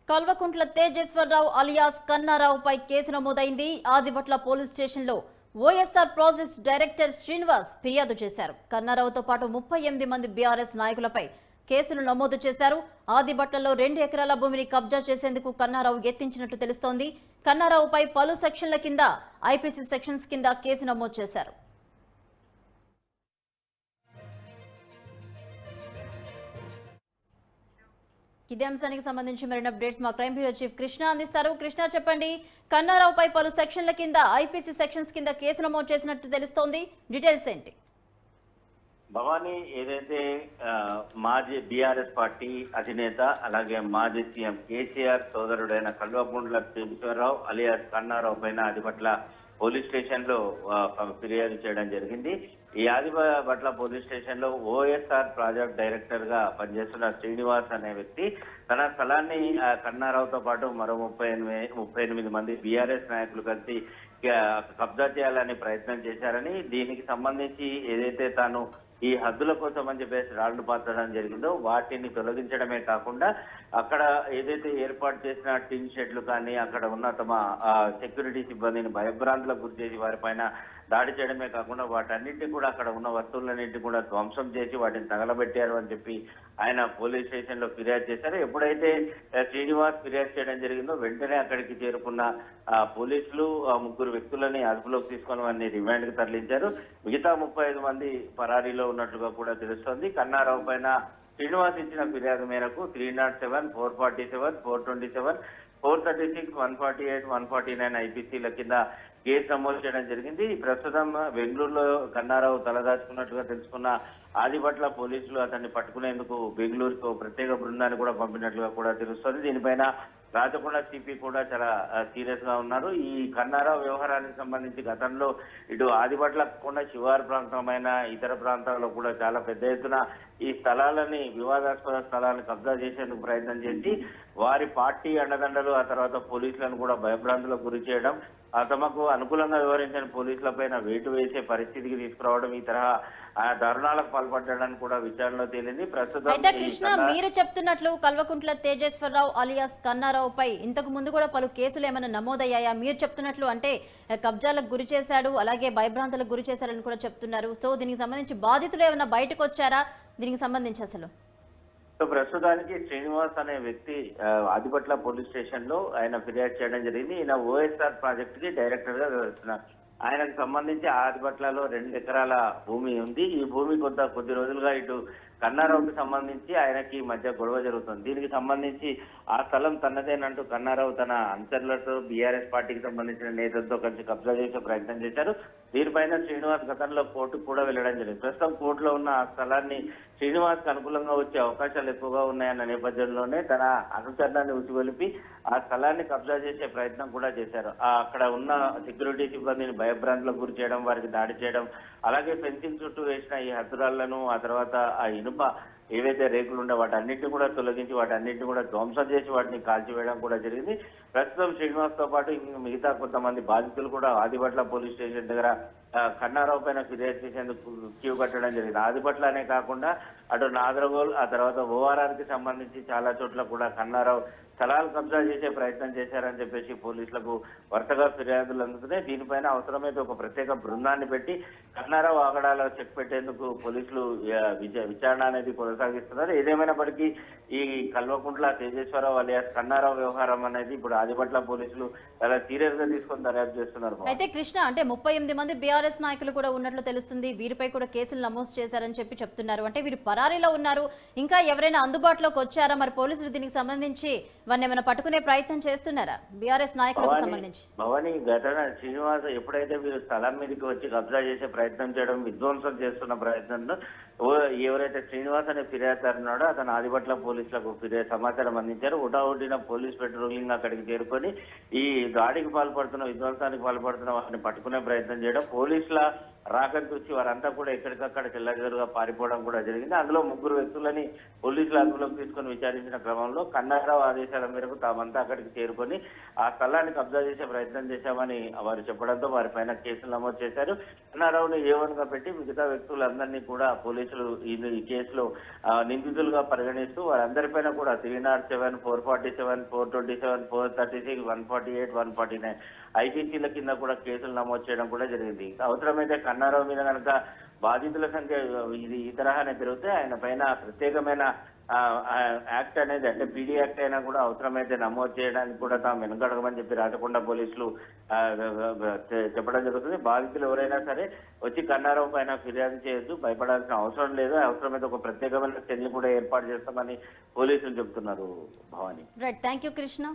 Kalvakuntla Tejeswara Rao alias కన్నారావుపై case నమోదైంది. Adibatla police స్టేషన్లో OSR projects director Srinivas ఫిర్యాదు చేశారు. కన్నారావుతో పాటు 38 మంది బీఆర్ఎస్ నాయకులపై కేసులు నమోదు చేశారు. ఆదిబట్లలో 2 ఎకరాల భూమిని కబ్జా చేసేందుకు కన్నారావు యత్నించినట్లు తెలుస్తోంది. కన్నారావుపై పలు సెక్షన్ల కింద ఐపీసీ సెక్షన్స్ కింద కేసు నమోదు చేశారు. ఇదే అంశానికి సంబంధించి మరిన్ని అప్డేట్స్ మా క్రైమ్ బ్యూరో చీఫ్ కృష్ణ అందిస్తారు. కృష్ణ, చెప్పండి. కన్నారావుపై పలు సెక్షన్ల కింద ఐపీసీ సెక్షన్స్ కింద కేసు నమోదు చేసినట్టు తెలుస్తోంది. డీటెయిల్స్ ఏంటి? భవానీ, ఏదైతే మాజీ బీఆర్ఎస్ పార్టీ అధినేత అలాగే మాజీ సీఎం కేసీఆర్ సోదరుడైన కల్వకుంట్ల తేజేశ్వరరావు అలియాస్ కన్నారావు పైన ఆదిబట్ల పోలీస్ స్టేషన్ లో ఫిర్యాదు చేయడం జరిగింది. ఈ ఆదిబట్ల పోలీస్ స్టేషన్ లో ఓఎస్ఆర్ ప్రాజెక్ట్ డైరెక్టర్ గా పనిచేస్తున్న శ్రీనివాస్ అనే వ్యక్తి తన స్థలాన్ని కన్నారావుతో పాటు మరో 38 మంది బీఆర్ఎస్ నాయకులు కలిసి కబ్జా చేయాలని ప్రయత్నం చేశారని, దీనికి సంబంధించి ఏదైతే తాను ఈ హద్దుల కోసం అని చెప్పేసి రాళ్లు పాతడం జరిగిందో వాటిని తొలగించడమే కాకుండా అక్కడ ఏదైతే ఏర్పాటు చేసిన టిన్ షెడ్లు కానీ అక్కడ ఉన్న తమ సెక్యూరిటీ సిబ్బందిని భయభ్రాంతులకు గురి చేసి వారిపైన దాడి చేయడమే కాకుండా వాటన్నింటినీ కూడా అక్కడ ఉన్న వస్తువులన్నింటినీ కూడా ధ్వంసం చేసి వాటిని తగలబెట్టారు అని చెప్పి ఆయన పోలీస్ స్టేషన్ లో ఫిర్యాదు చేశారు. ఎప్పుడైతే శ్రీనివాస్ ఫిర్యాదు చేయడం జరిగిందో వెంటనే అక్కడికి చేరుకున్న పోలీసులు 3 వ్యక్తులని అదుపులోకి తీసుకొని వారిని రిమాండ్ కి తరలించారు. మిగతా 35 మంది పరారీలో ఉన్నట్లుగా కూడా తెలుస్తోంది. కన్నారావు పైన శ్రీనివాస్ ఇచ్చిన ఫిర్యాదు మేరకు 307, 447, 427, 436, 148, 149 ఐపీసీల కింద కేసు నమోదు చేయడం జరిగింది. ప్రస్తుతం బెంగళూరులో కన్నారావు తలదాచుకున్నట్టుగా తెలుసుకున్న ఆదిబట్ల పోలీసులు అతన్ని పట్టుకునేందుకు బెంగళూరుకు ప్రత్యేక బృందాన్ని కూడా పంపినట్లుగా కూడా తెలుస్తోంది. దీనిపైన రాచకొండ సిపి కూడా చాలా సీరియస్ గా ఉన్నారు. ఈ కన్నారావు వ్యవహారానికి సంబంధించి గతంలో ఇటు ఆదిబట్ల కాకుండా శివారు ప్రాంతమైన ఇతర ప్రాంతాల్లో కూడా చాలా పెద్ద ఎత్తున ఈ స్థలాలని వివాదాస్పద స్థలాలను కబ్జా చేసేందుకు ప్రయత్నం చేసి వారి పార్టీ అండదండలు ఆ తర్వాత పోలీసులను కూడా భయభ్రాంతులకు గురి చేయడం, తమకు అనుకూలంగా వ్యవహరించిన పోలీసులపైన వేటు వేసే పరిస్థితికి తీసుకురావడం, ఈ తరహా దారుణాలకు పాల్పడడానికి కూడా విచారణలో తేలింది. ప్రస్తుతం కృష్ణ, మీరు చెప్తున్నట్లు కల్వకుంట్ల తేజేశ్వరరావు అలియాస్ కన్నారావు పై ఇంతకు ముందు కూడా పలు కేసులు ఏమైనా నమోదయ్యాయా? మీరు చెప్తున్నట్లు అంటే కబ్జాలకు గురి చేశాడు, అలాగే భయభ్రాంతులకు గురి చేశారని కూడా చెప్తున్నారు. సో దీనికి సంబంధించి బాధితులు ఏమైనా బయటకు వచ్చారా? దీనికి సంబంధించి అసలు ప్రస్తుతానికి శ్రీనివాస్ అనే వ్యక్తి ఆదిబట్ల పోలీస్ స్టేషన్ లో ఆయన ఫిర్యాదు చేయడం జరిగింది. ఈయన ఓఎస్ఆర్ ప్రాజెక్ట్ కి డైరెక్టర్ గా వ్యవహరిస్తున్నారు. ఆయనకు సంబంధించి ఆదిబట్లలో 2 ఎకరాల భూమి ఉంది. ఈ భూమి కొద్ది రోజులుగా ఇటు కన్నారావుకి సంబంధించి ఆయనకి మధ్య గొడవ జరుగుతుంది. దీనికి సంబంధించి ఆ స్థలం తనదేనంటూ కన్నారావు తన అనుచరులతో బీఆర్ఎస్ పార్టీకి సంబంధించిన నేతలతో కలిసి కబ్జా చేసే ప్రయత్నం చేశారు. దీనిపైన శ్రీనివాస్ గతంలో కోర్టుకు కూడా వెళ్లడం జరిగింది. ప్రస్తుతం కోర్టులో ఉన్న ఆ స్థలాన్ని శ్రీనివాస్ కు అనుకూలంగా వచ్చే అవకాశాలు ఎక్కువగా ఉన్నాయన్న నేపథ్యంలోనే తన అనుచరులాన్ని ఉసిగొలిపి ఆ స్థలాన్ని కబ్జా చేసే ప్రయత్నం కూడా చేశారు. అక్కడ ఉన్న సెక్యూరిటీ సిబ్బందిని భయభ్రాంతులకు గురి చేయడం, వారికి దాడి చేయడం, అలాగే ఫెన్సింగ్ చుట్టూ వేసిన ఈ హద్దురాళ్లను ఆ తర్వాత ఆ ఇనుప ఏవైతే రేకులు ఉండే వాటన్నిటిని కూడా తొలగించి వాటన్నిటిని కూడా ధ్వంసం చేసి వాటిని కాల్చివేయడం కూడా జరిగింది. ప్రస్తుతం శ్రీనివాస్ తో పాటు మిగతా కొంతమంది బాధితులు కూడా ఆదిబట్ల పోలీస్ స్టేషన్ దగ్గర కన్నారావు పైన ఫిర్యాదు చేసేందుకు క్యూ కట్టడం జరిగింది. ఆదిబట్లనే కాకుండా అటు నాగరగోల్ ఆ తర్వాత ఓఆర్ఆర్ కి సంబంధించి చాలా చోట్ల కూడా కన్నారావు స్థలాలు కబ్జా చేసే ప్రయత్నం చేశారని చెప్పేసి పోలీసులకు వరుసగా ఫిర్యాదులు అందుతున్నాయి. దీనిపైన అవసరమైతే ఒక ప్రత్యేక బృందాన్ని పెట్టి కన్నారావు ఆగడాలో చెక్ పెట్టేందుకు పోలీసులు విచారణ అనేది కొనసాగిస్తున్నారు. ఏదేమైనప్పటికీ ఈ కల్వకుంట్ల తేజేశ్వరరావు అలియాస్ కన్నారావు వ్యవహారం అనేది ఇప్పుడు ఆదిబట్ల పోలీసులు చాలా సీరియస్ గా తీసుకొని దర్యాప్తు చేస్తున్నారు. అయితే కృష్ణ, అంటే 38 మంది బీఆర్ఎస్ నాయకులు కూడా ఉన్నట్లు తెలుస్తుంది. వీరిపై కూడా కేసులు నమోదు చేశారని చెప్తున్నారు. అంటే వీరు పరారీలో ఉన్నారు. ఇంకా ఎవరైనా అందుబాటులోకి వచ్చారా? మరి పోలీసులు దీనికి సంబంధించి వారిని ఏమైనా పట్టుకునే ప్రయత్నం చేస్తున్నారా బీఆర్ఎస్ నాయకులకు సంబంధించి? భవానీ, ఘటన శ్రీనివాస్ ఎప్పుడైతే వీరు స్థలం మీదకి వచ్చి కబ్జా చేసే ప్రయత్నం చేయడం, విధ్వంసం చేస్తున్న ప్రయత్నంలో ఎవరైతే శ్రీనివాస్ అనే ఫిర్యాదుదారున్నాడో అతను ఆదిబట్ల పోలీసులకు సమాచారం అందించారు. హుటాహుటిన పోలీస్ పెట్రోలింగ్ అక్కడికి చేరుకొని ఈ దాడికి పాల్పడుతున్న, విధ్వంసానికి పాల్పడుతున్న వారిని పట్టుకునే ప్రయత్నం చేయడం, పోలీసుల రాకని చూసి వారంతా కూడా ఎక్కడికక్కడ చెల్లజరుగా పారిపోవడం కూడా జరిగింది. అందులో 3 వ్యక్తులని పోలీసులు అదుపులోకి తీసుకొని విచారించిన క్రమంలో కన్నారావు ఆదేశాల మేరకు తామంతా అక్కడికి చేరుకొని ఆ స్థలాన్ని కబ్జా చేసే ప్రయత్నం చేశామని వారు చెప్పడంతో వారిపైన కేసులు నమోదు చేశారు. కన్నారావుని A1గా పెట్టి మిగతా వ్యక్తులందరినీ కూడా పోలీసులు ఈ కేసులో నిందితులుగా పరిగణిస్తూ వారందరిపైన కూడా 307, 447, 427, 436, 148, 149 ఐపీసీల కింద కూడా కేసులు నమోదు చేయడం కూడా జరిగింది. అవసరమైతే కన్నారావు మీద కనుక బాధితుల సంఖ్య ఈ తరహానే పెరిగితే ఆయన పైన ప్రత్యేకమైన యాక్ట్ అనేది అంటే పీడీ యాక్ట్ అయినా కూడా అవసరమైతే నమోదు చేయడానికి కూడా తాము వెనుకడగమని చెప్పి రాచకొండ పోలీసులు చెప్పడం జరుగుతుంది. బాధితులు ఎవరైనా సరే వచ్చి కన్నారావు పైన ఫిర్యాదు చేయొద్దు, భయపడాల్సిన అవసరం లేదు. అవసరమైతే ఒక ప్రత్యేకమైన సెల్ కూడా ఏర్పాటు చేస్తామని పోలీసులు చెబుతున్నారు. Bhavani. Right, thank you Krishna.